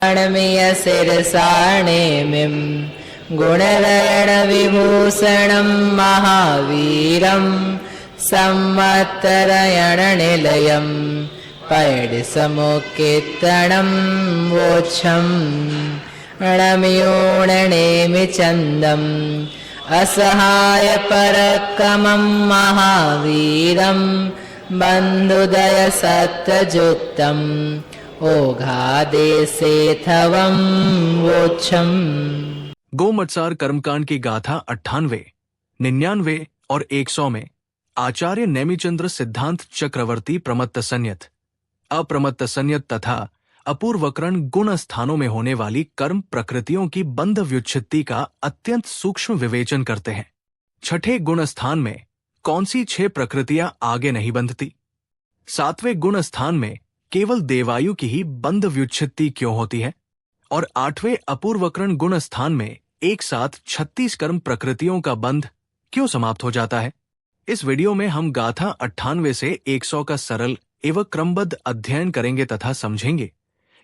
णमीयशिरसाणेमिं गुणरणविभूषणं महावीरं संवत्तरयणनिलयं पैडिसमुक्कीर्तनं वोच्छं णमियोणनेमि चन्दम् असहायपरक्रमं महावीरं बन्धुदयसत्ययुक्तम् ओघादेशेथवं वोच्छम्। गोमत्सार कर्मकांड की गाथा 98, 99 और 100 में आचार्य नेमिचंद्र सिद्धांत चक्रवर्ती प्रमत्तसंयत, अप्रमत्तसंयत तथा अपूर्वकरण गुण स्थानों में होने वाली कर्म प्रकृतियों की बंध व्युच्छित्ति का अत्यंत सूक्ष्म विवेचन करते हैं। छठे गुण स्थान में कौन सी 6 प्रकृतियां आगे नहीं बंधती? 7वें गुण स्थान में केवल देवायु की ही बंध व्युच्छित्ति क्यों होती है? और 8वें अपूर्वकरण गुण स्थान में एक साथ 36 कर्म प्रकृतियों का बंध क्यों समाप्त हो जाता है? इस वीडियो में हम गाथा 98 से 100 का सरल एवं क्रमबद्ध अध्ययन करेंगे तथा समझेंगे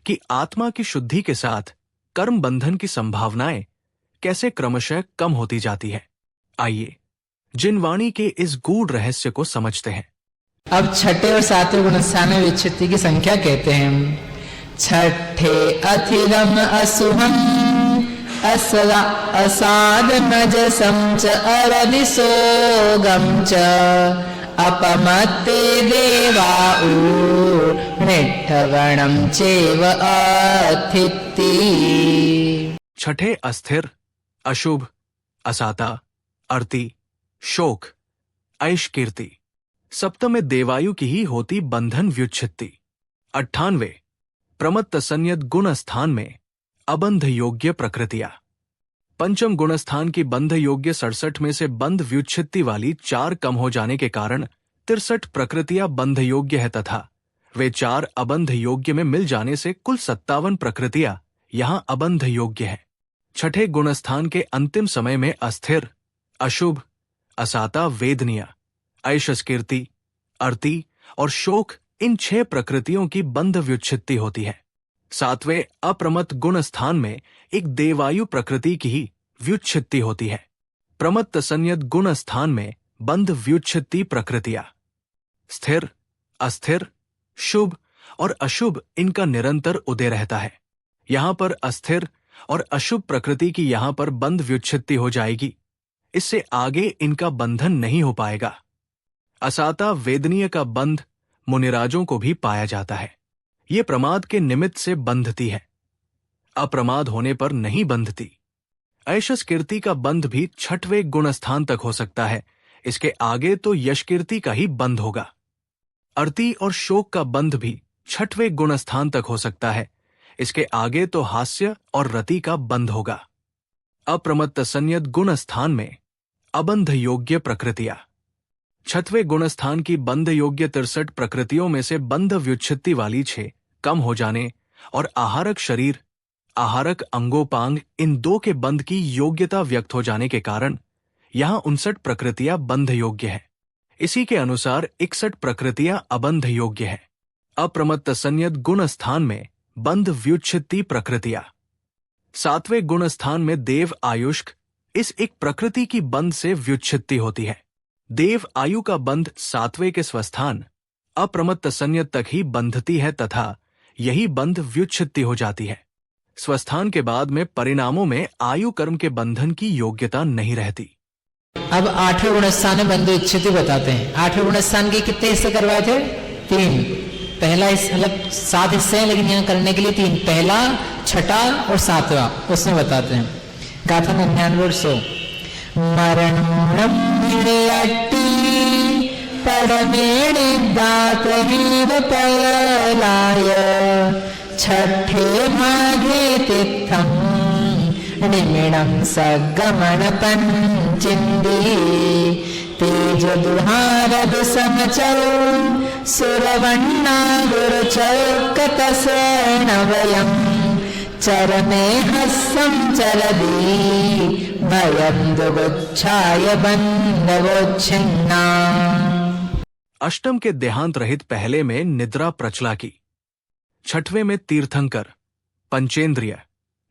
कि आत्मा की शुद्धि के साथ कर्म बंधन की संभावनाएं कैसे क्रमशः कम होती जाती है। आइए जिनवाणी के इस गूढ़ रहस्य को समझते हैं। अब छठे और 7वें गुणस्थान में विच्छित्ति की संख्या कहते हैं। छठे अथिरम असुभम असाधनजसं च अरनिसोगं च अपमत्ते देवाऊ निठगणं चैव अथिति। छठे अस्थिर, अशुभ, असाता, अर्ति, शोक, ऐश कीर्ति। सप्तम देवायु की ही होती बंधन व्युच्छित्ति। 98 प्रमत्तसंयत गुण स्थान में अबंध योग्य प्रकृतियां। पंचम गुणस्थान की बंध योग्य 67 में से बंध व्युच्छित्ति वाली 4 कम हो जाने के कारण 63 प्रकृतियां बंध योग्य है तथा वे 4 अबंध योग्य में मिल जाने से कुल 57 प्रकृतियां यहां अबंध योग्य है। छठे गुणस्थान के अंतिम समय में अस्थिर, अशुभ, असाता, वेदनीय, ऐशस्कीर्ति, अर्ति और शोक इन 6 प्रकृतियों की बंध व्युच्छित्ति होती है। 7वें अप्रमत्त गुण स्थान में एक देवायु प्रकृति की ही व्युच्छित्ति होती है। प्रमत्तसंयत गुण स्थान में बंध व्युच्छित्ति प्रकृतियां स्थिर, अस्थिर, शुभ और अशुभ इनका निरंतर उदय रहता है। यहां पर अस्थिर और अशुभ प्रकृति की यहां पर बंध व्युच्छित्ति हो जाएगी। इससे आगे इनका बंधन नहीं हो पाएगा। असाता वेदनीय का बंध मुनिराजों को भी पाया जाता है। ये प्रमाद के निमित्त से बंधती है, अप्रमाद होने पर नहीं बंधती। ऐशस्कीर्ति का बंध भी 6वें गुणस्थान तक हो सकता है। इसके आगे तो यशकीर्ति का ही बंध होगा। अर्ति और शोक का बंध भी 6वें गुणस्थान तक हो सकता है। इसके आगे तो हास्य और रति का बंध होगा। अप्रमत्तसंयत गुण स्थान में अबंध योग्य प्रकृतियां। 6वें गुणस्थान की बंध योग्य 63 प्रकृतियों में से बंध व्युच्छित्ति वाली 6 कम हो जाने और आहारक शरीर, आहारक अंगोपांग इन 2 के बंध की योग्यता व्यक्त हो जाने के कारण यहां 59 प्रकृतियां बंध योग्य है। इसी के अनुसार 61 प्रकृतियां अबंध योग्य है। अप्रमत्तसंयत गुण स्थान में बंध व्युच्छित्ति प्रकृतियां। 7वें गुण स्थान में देव आयुष्क इस एक प्रकृति की बंध से व्युच्छित्ति होती है। देव आयु का बंध 7वें के स्वस्थान अप्रमत्तसंयत तक ही बंधती है तथा यही बंध व्युच्छित्ति हो जाती है। स्वस्थान के बाद में परिणामों में आयु कर्म के बंधन की योग्यता नहीं रहती। अब 8वें गुणस्थान में बंध व्युच्छित्ति बताते हैं। 8वें गुणस्थान के कितने हिस्से करवाए थे? 3। पहला मतलब 7 हिस्से हैं, लेकिन यहाँ करने के लिए 3। पहला, छठा और 7वां उसमें बताते हैं। गाथा 99 और 100। मरणं विरयति परमेणिदातरीव पलाय छठे माघे तीर्थं निमिणं सगमनपञ्चिन्दी तेज दुहारद समचल सुरवन्ना गुरुचौकतसेणवयम् चरमे हस्सं चलदी भयं दुगुच्छाय बन्धवोच्छिन्ना। अष्टम के देहांत रहित पहले में निद्रा प्रचला की। 6वें में तीर्थंकर, पंचेंद्रिय,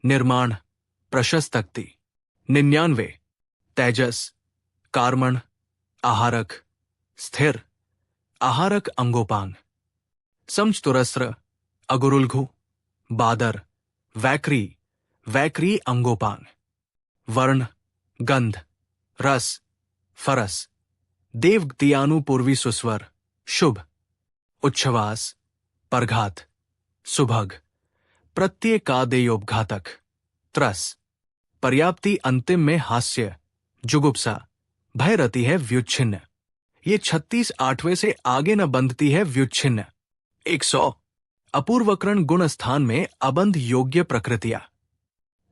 निर्माण, प्रशस्तक्ति। 99 तेजस, कार्मण, आहारक, स्थिर, आहारक अंगोपांग। समचतुरस्र, अगुरुलघु, बादर, वैक्री, वैक्री अंगोपांग। वर्ण, गंध, रस, फरस, देवगतियानु पूर्वी सुस्वर, शुभ। उच्छ्वास, परघात, सुभग, प्रत्येकादेयोपघातक, त्रस। पर्याप्ति अंतिम में हास्य, जुगुप्सा, भय रहती है व्युच्छिन्न। ये 36 8वें से आगे न बंधती है व्युच्छिन्न। 100 अपूर्वकरण गुण स्थान में अबंध योग्य प्रकृतियां।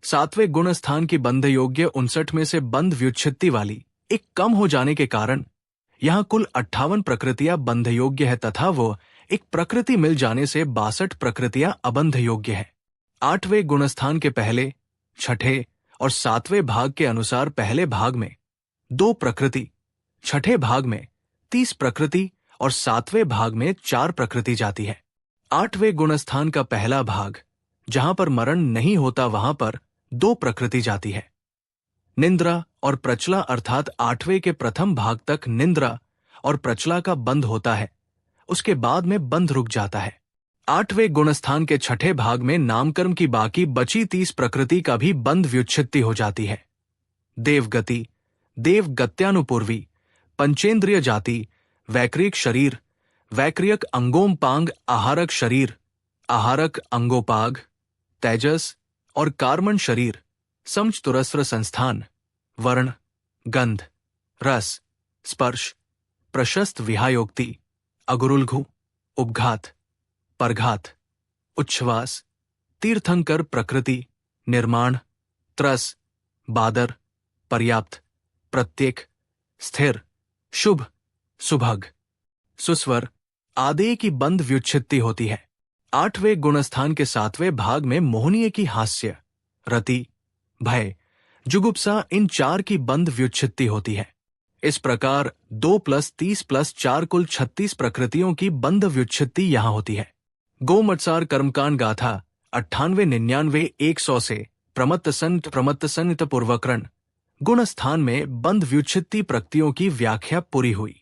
7वें गुण स्थान की बंध योग्य 59 में से बंध व्युच्छित्ति वाली एक कम हो जाने के कारण यहां कुल 58 प्रकृतियां बंध योग्य है तथा वो एक प्रकृति मिल जाने से 62 प्रकृतियां अबंध योग्य है। 8वें गुणस्थान के पहले, छठे और 7वें भाग के अनुसार पहले भाग में 2 प्रकृति, छठे भाग में 30 प्रकृति और 7वें भाग में 4 प्रकृति जाती है। 8वें गुणस्थान का पहला भाग जहां पर मरण नहीं होता वहां पर 2 प्रकृति जाती है। निंद्रा और प्रचला अर्थात 8वें के प्रथम भाग तक निंद्रा और प्रचला का बंध होता है, उसके बाद में बंध रुक जाता है। 8वें गुणस्थान के छठे भाग में नामकर्म की बाकी बची 30 प्रकृति का भी बंध व्युच्छित्ति हो जाती है। देवगति, देवगत्यानुपूर्वी, पंचेंद्रिय जाति, वैक्रिक शरीर, वैक्रियक अंगोपांग, आहारक शरीर, आहारक अंगोपाग, तेजस और कार्मण शरीर, समचतुरस्र संस्थान, वर्ण, गंध, रस, स्पर्श, प्रशस्त विहायोक्ति, अगुरुलघु, उपघात, परघात, उच्छ्वास, तीर्थंकर प्रकृति, निर्माण, त्रस, बादर, पर्याप्त, प्रत्येक, स्थिर, शुभ, सुभग, सुस्वर आदेय की बंध व्युच्छित्ति होती है। 8वें गुणस्थान के 7वें भाग में मोहनीय की हास्य, रति, भय, जुगुप्सा इन 4 की बंध व्युच्छित्ति होती है। इस प्रकार 2 + 30 + 4 कुल 36 प्रकृतियों की बंध व्युच्छित्ति यहां होती है। गोमत्सार कर्मकांड गाथा 98 99 100 से प्रमत्तसनित पूर्वकरण गुण स्थान में बंध व्युच्छित्ति प्रकृतियों की व्याख्या पूरी हुई।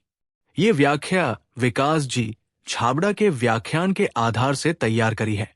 ये व्याख्या विकास जी छाबड़ा के व्याख्यान के आधार से तैयार करी है।